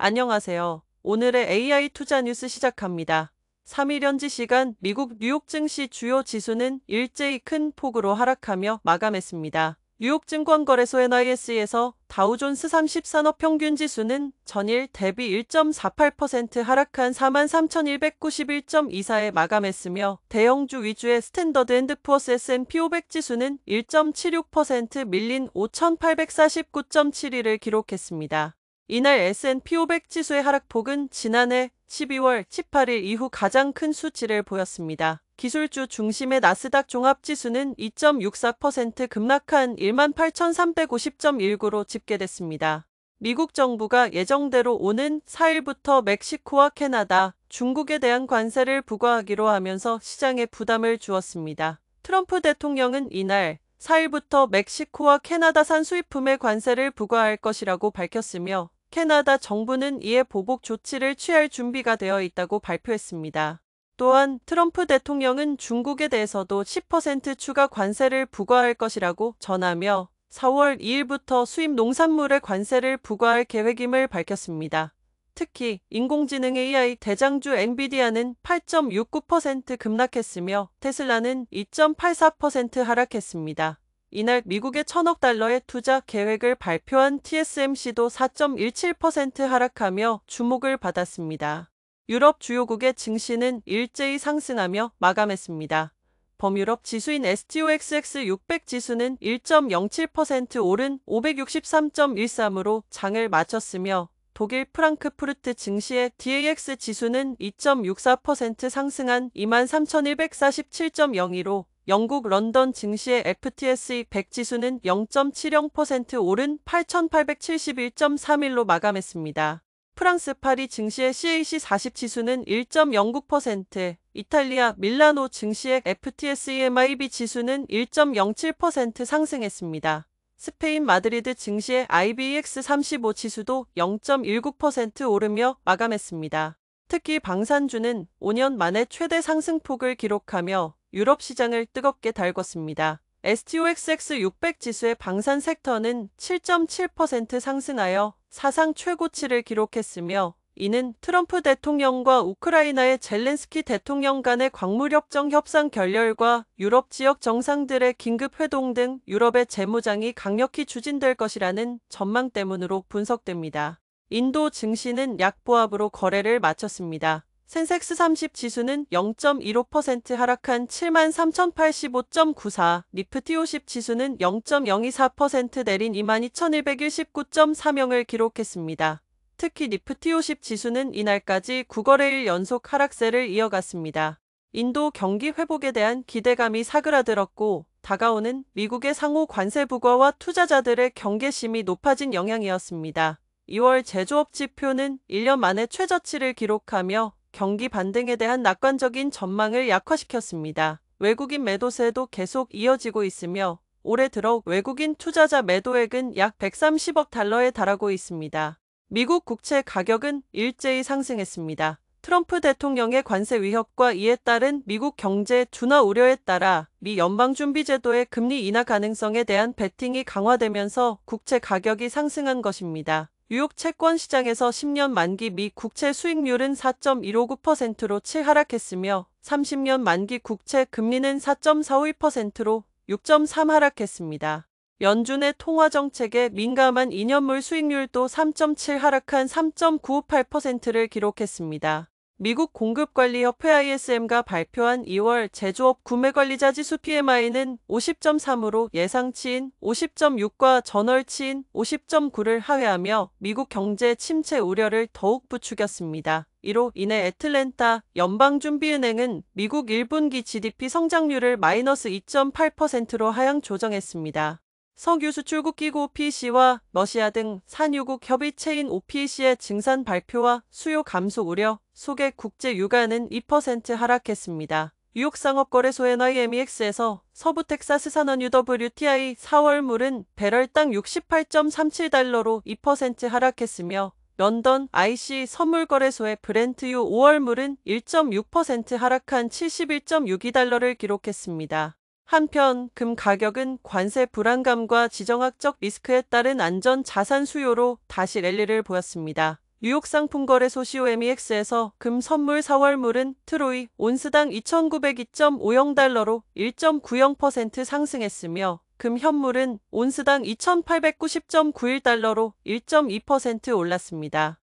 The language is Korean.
안녕하세요. 오늘의 AI 투자 뉴스 시작합니다. 3일 현지 시간 미국 뉴욕 증시 주요 지수는 일제히 큰 폭으로 하락하며 마감했습니다. 뉴욕 증권거래소 NYSE에서 다우존스 30 산업평균 지수는 전일 대비 1.48% 하락한 43,191.24에 마감했으며 대형주 위주의 스탠더드 앤드 푸어스 S&P 500 지수는 1.76% 밀린 5,849.72를 기록했습니다. 이날 S&P 500 지수의 하락폭은 지난해 12월 18일 이후 가장 큰 수치를 보였습니다. 기술주 중심의 나스닥 종합지수는 2.64% 급락한 18,350.19로 집계됐습니다. 미국 정부가 예정대로 오는 4일부터 멕시코와 캐나다, 중국에 대한 관세를 부과하기로 하면서 시장에 부담을 주었습니다. 트럼프 대통령은 이날 4일부터 멕시코와 캐나다산 수입품에 관세를 부과할 것이라고 밝혔으며 캐나다 정부는 이에 보복 조치를 취할 준비가 되어 있다고 발표했습니다. 또한 트럼프 대통령은 중국에 대해서도 10% 추가 관세를 부과할 것이라고 전하며 4월 2일부터 수입 농산물에 관세를 부과할 계획임을 밝혔습니다. 특히 인공지능 AI 대장주 엔비디아는 8.69% 급락했으며 테슬라는 2.84% 하락했습니다. 이날 미국의 1,000억 달러의 투자 계획을 발표한 TSMC도 4.17% 하락하며 주목을 받았습니다. 유럽 주요국의 증시는 일제히 상승하며 마감했습니다. 범유럽 지수인 STOXX 600 지수는 1.07% 오른 563.13으로 장을 마쳤으며 독일 프랑크푸르트 증시의 DAX 지수는 2.64% 상승한 23,147.02로 영국 런던 증시의 FTSE 100 지수는 0.70% 오른 8,871.31로 마감했습니다. 프랑스 파리 증시의 CAC 40 지수는 1.09%, 이탈리아 밀라노 증시의 FTSE MIB 지수는 1.07% 상승했습니다. 스페인 마드리드 증시의 IBEX 35 지수도 0.19% 오르며 마감했습니다. 특히 방산주는 5년 만에 최대 상승폭을 기록하며 유럽 시장을 뜨겁게 달궜습니다. STOXX 600 지수의 방산 섹터는 7.7% 상승하여 사상 최고치를 기록했으며 이는 트럼프 대통령과 우크라이나의 젤렌스키 대통령 간의 광물협정 협상 결렬과 유럽 지역 정상들의 긴급 회동 등 유럽의 재무장이 강력히 추진될 것이라는 전망 때문으로 분석됩니다. 인도 증시는 약보합으로 거래를 마쳤습니다. 센섹스 30 지수는 0.15% 하락한 73,085.94, 니프티 50 지수는 0.024% 내린 22,119.40을 기록했습니다. 특히 니프티 50 지수는 이날까지 9거래일 연속 하락세를 이어갔습니다. 인도 경기 회복에 대한 기대감이 사그라들었고 다가오는 미국의 상호 관세 부과와 투자자들의 경계심이 높아진 영향이었습니다. 2월 제조업 지표는 1년 만에 최저치를 기록하며 경기 반등에 대한 낙관적인 전망을 약화시켰습니다. 외국인 매도세도 계속 이어지고 있으며 올해 들어 외국인 투자자 매도액은 약 130억 달러에 달하고 있습니다. 미국 국채 가격은 일제히 상승했습니다. 트럼프 대통령의 관세 위협과 이에 따른 미국 경제 둔화 우려에 따라 미 연방준비제도의 금리 인하 가능성에 대한 베팅이 강화되면서 국채 가격이 상승한 것입니다. 뉴욕 채권 시장에서 10년 만기 미 국채 수익률은 4.159%로 7 하락했으며 30년 만기 국채 금리는 4.452%로 6.3 하락했습니다. 연준의 통화 정책에 민감한 2년물 수익률도 3.7 하락한 3.958%를 기록했습니다. 미국 공급관리협회 ISM가 발표한 2월 제조업 구매관리자 지수 PMI는 50.3으로 예상치인 50.6과 전월치인 50.9를 하회하며 미국 경제 침체 우려를 더욱 부추겼습니다. 이로 인해 애틀랜타 연방준비은행은 미국 1분기 GDP 성장률을 마이너스 2.8%로 하향 조정했습니다. 석유 수출국 기구 OPEC와 러시아 등 산유국 협의체인 OPEC의 증산 발표와 수요 감소 우려 속에 국제 유가는 2% 하락했습니다. 뉴욕 상업거래소 NYMEX에서 서부 텍사스 산원 UWTI 4월물은 배럴당 68.37달러로 2% 하락했으며 런던 IC 선물거래소의 브렌트유 5월물은 1.6% 하락한 71.62달러를 기록했습니다. 한편 금 가격은 관세 불안감과 지정학적 리스크에 따른 안전 자산 수요로 다시 랠리를 보였습니다. 뉴욕 상품거래소 COMEX에서 금 선물 4월물은 트로이 온스당 2,902.50달러로 1.90% 상승했으며 금 현물은 온스당 2,890.91달러로 1.2% 올랐습니다.